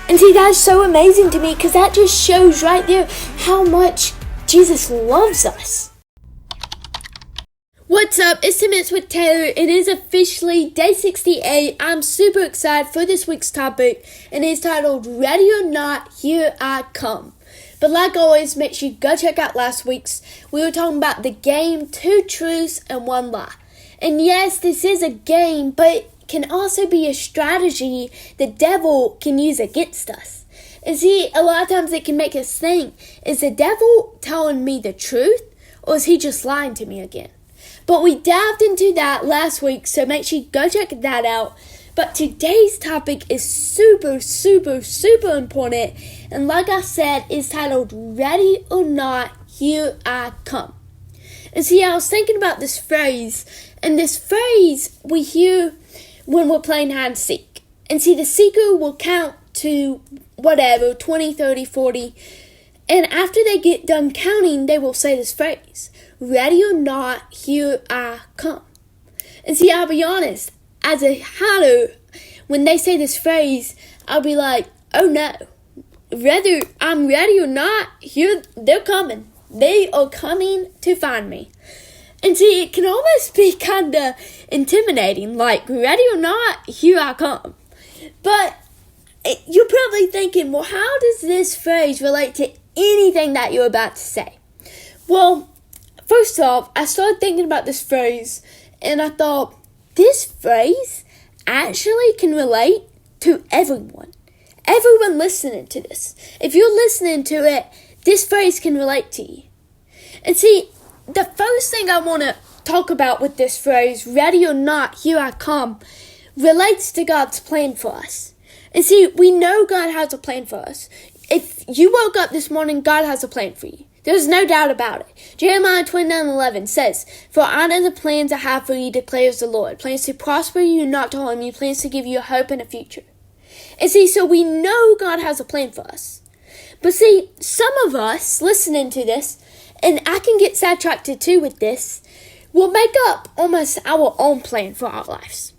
And see, that's so amazing to me because that just shows right there how much Jesus loves us. What's up? It's 10 Minutes with Taylor. It is officially day 68. I'm super excited for this week's topic, and it's titled, Ready or Not, Here I Come. But like always, make sure you go check out last week's. We were talking about the game, 2 truths and 1 lie. And yes, this is a game, but it can also be a strategy the devil can use against us. And see, a lot of times it can make us think, is the devil telling me the truth, or is he just lying to me again? But we dived into that last week, so make sure you go check that out. But today's topic is super important. And like I said, it's titled, Ready or Not, Here I Come. And see, I was thinking about this phrase. And this phrase we hear when we're playing hide and seek. And see, the seeker will count to whatever, 20, 30, 40. And after they get done counting, they will say this phrase. Ready or not, here I come. And see, I'll be honest, as a hider, when they say this phrase, I'll be like, oh no. Whether I'm ready or not, here they're coming. They are coming to find me. And see, it can almost be kind of intimidating, like, ready or not, here I come. But you're probably thinking, well, how does this phrase relate to anything that you're about to say? Well, first off, I started thinking about this phrase, and I thought, this phrase actually can relate to everyone. Everyone listening to this. If you're listening to it, this phrase can relate to you. And see, the first thing I want to talk about with this phrase, ready or not, here I come, relates to God's plan for us. And see, we know God has a plan for us. If you woke up this morning, God has a plan for you. There's no doubt about it. Jeremiah 29:11 says, For I know the plans I have for you, declares the Lord. Plans to prosper you, not to harm you. Plans to give you a hope and a future. And see, so we know God has a plan for us. But see, some of us listening to this, and I can get sidetracked too with this, will make up almost our own plan for our lives.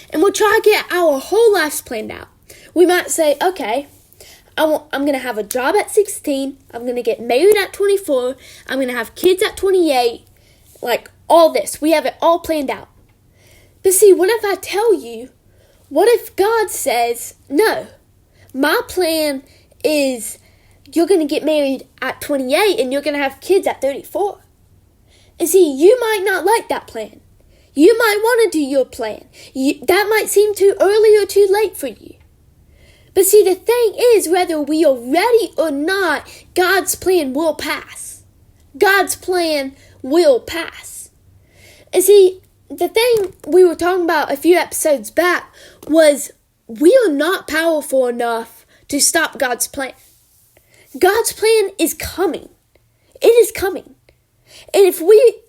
And we'll try to get our whole lives planned out. We might say, okay, I'm going to have a job at 16. I'm going to get married at 24. I'm going to have kids at 28. Like all this. We have it all planned out. But see, what if I tell you, what if God says, no, my plan is you're going to get married at 28 and you're going to have kids at 34. And see, you might not like that plan. You might want to do your plan. That might seem too early or too late for you. But see, the thing is, whether we are ready or not, God's plan will pass. God's plan will pass. And see, the thing we were talking about a few episodes back was we are not powerful enough to stop God's plan. God's plan is coming. It is coming. And if we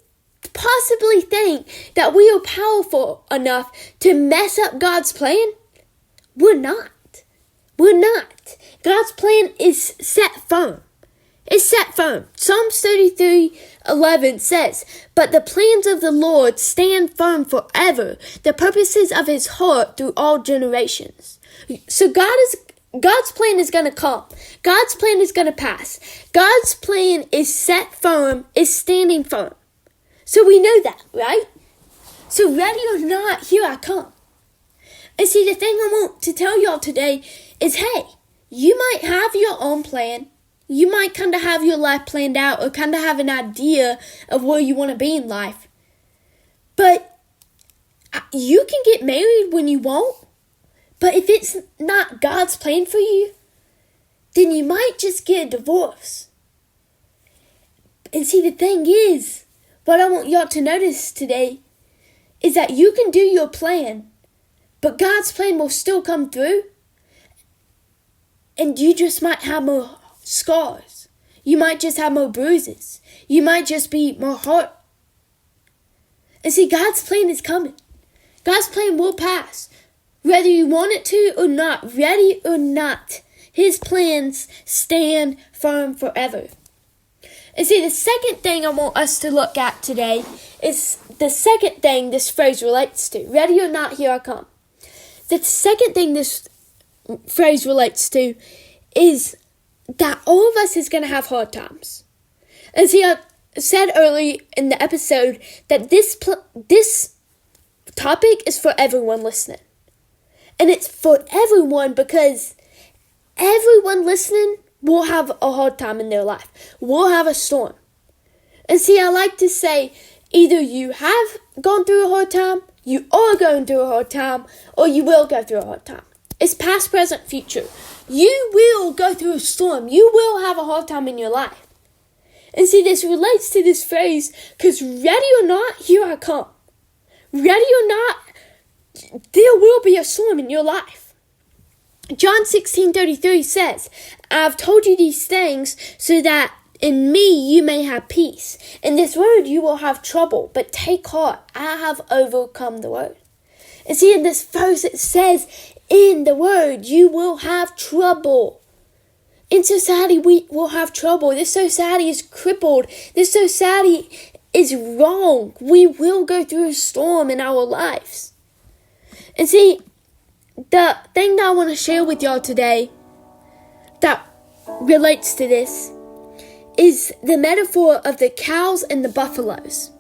possibly think that we are powerful enough to mess up God's plan, we're not. We're not. God's plan is set firm. It's set firm. Psalms 33:11 says, But the plans of the Lord stand firm forever, the purposes of his heart through all generations. So God's plan is going to come. God's plan is going to pass. God's plan is set firm, is standing firm. So we know that, right? So ready or not, here I come. And see, the thing I want to tell y'all today is, hey, you might have your own plan. You might kind of have your life planned out or kind of have an idea of where you want to be in life. But you can get married when you want. But if it's not God's plan for you, then you might just get a divorce. And see, the thing is, what I want y'all to notice today is that you can do your plan, but God's plan will still come through. And you just might have more scars. You might just have more bruises. You might just be more hurt. And see, God's plan is coming. God's plan will pass. Whether you want it to or not, ready or not, his plans stand firm forever. And see, the second thing I want us to look at today is the second thing this phrase relates to. Ready or not, here I come. The second thing this phrase relates to is that all of us is going to have hard times. And see, I said earlier in the episode that this topic is for everyone listening. And it's for everyone because everyone listening will have a hard time in their life. Will have a storm. And see, I like to say, either you have gone through a hard time, you are going through a hard time, or you will go through a hard time. It's past, present, future. You will go through a storm. You will have a hard time in your life. And see, this relates to this phrase, because ready or not, here I come. Ready or not, there will be a storm in your life. John 16:33 says, I've told you these things so that in me you may have peace. In this world you will have trouble, but take heart, I have overcome the world. And see, in this verse it says, in the world you will have trouble. In society we will have trouble. This society is crippled. This society is wrong. We will go through a storm in our lives. And see, the thing that I want to share with y'all today that relates to this is the metaphor of the cows and the buffaloes.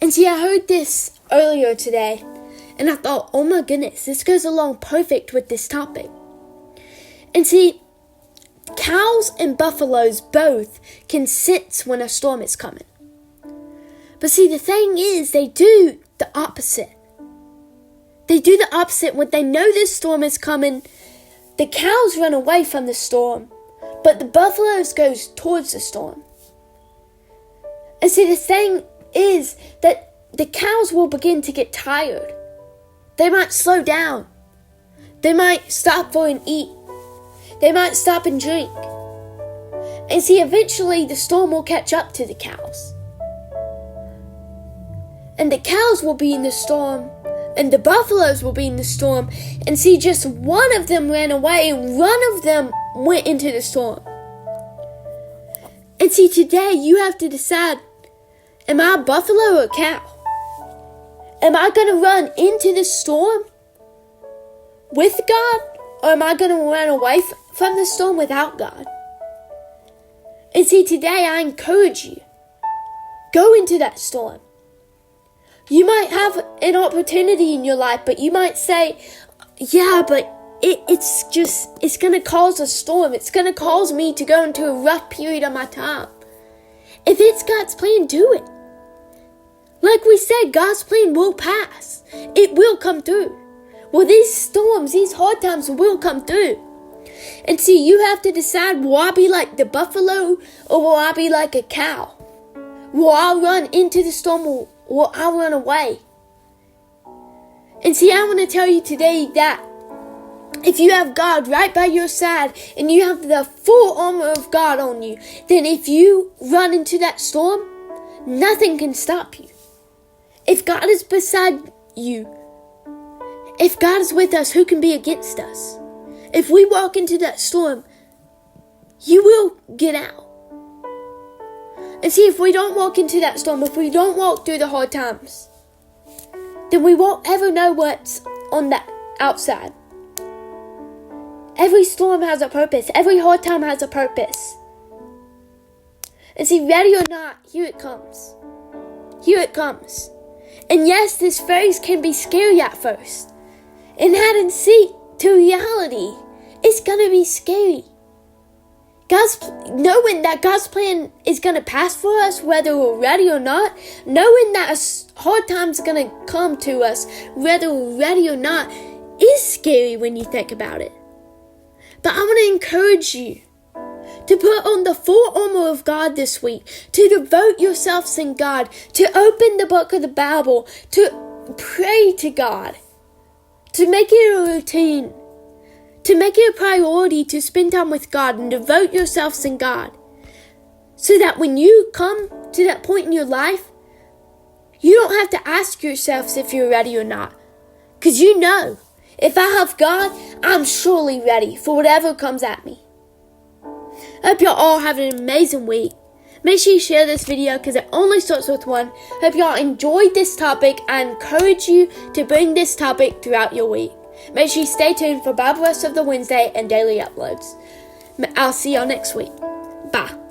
And see, I heard this earlier today, and I thought, oh my goodness, this goes along perfect with this topic. And see, cows and buffaloes both can sense when a storm is coming. But see, the thing is, they do the opposite. They do the opposite. When they know this storm is coming, the cows run away from the storm, but the buffaloes goes towards the storm. And see, the thing is that the cows will begin to get tired. They might slow down. They might stop for and eat. They might stop and drink. And see, eventually the storm will catch up to the cows. And the cows will be in the storm, and the buffaloes will be in the storm. And see, just one of them ran away, and one of them went into the storm. And see, today you have to decide, am I a buffalo or a cow? Am I going to run into the storm with God, or am I going to run away from the storm without God? And see, today I encourage you, go into that storm. You might have an opportunity in your life, but you might say, yeah, but it's going to cause a storm. It's going to cause me to go into a rough period of my time. If it's God's plan, do it. Like we said, God's plan will pass. It will come through. Well, these storms, these hard times will come through. And see, you have to decide, will I be like the buffalo or will I be like a cow? Will I run into the storm or will I run away? And see, I want to tell you today that if you have God right by your side and you have the full armor of God on you, then if you run into that storm, nothing can stop you. If God is beside you, if God is with us, who can be against us? If we walk into that storm, you will get out. And see, if we don't walk into that storm, if we don't walk through the hard times, then we won't ever know what's on the outside. Every storm has a purpose. Every hard time has a purpose. And see, ready or not, here it comes. Here it comes. And yes, this phrase can be scary at first. And adding see to reality, it's going to be scary. Knowing that God's plan is going to pass for us, whether we're ready or not, knowing that a hard time's going to come to us, whether we're ready or not, is scary when you think about it. But I want to encourage you to put on the full armor of God this week, to devote yourselves in God, to open the book of the Bible, to pray to God, to make it a routine, to make it a priority to spend time with God and devote yourselves in God, so that when you come to that point in your life, you don't have to ask yourselves if you're ready or not, because you know, if I have God, I'm surely ready for whatever comes at me. I hope y'all all have an amazing week. Make sure you share this video because it only starts with one. Hope y'all enjoyed this topic. I encourage you to bring this topic throughout your week. Make sure you stay tuned for Bible Verse of the Wednesday and daily uploads. I'll see y'all next week. Bye.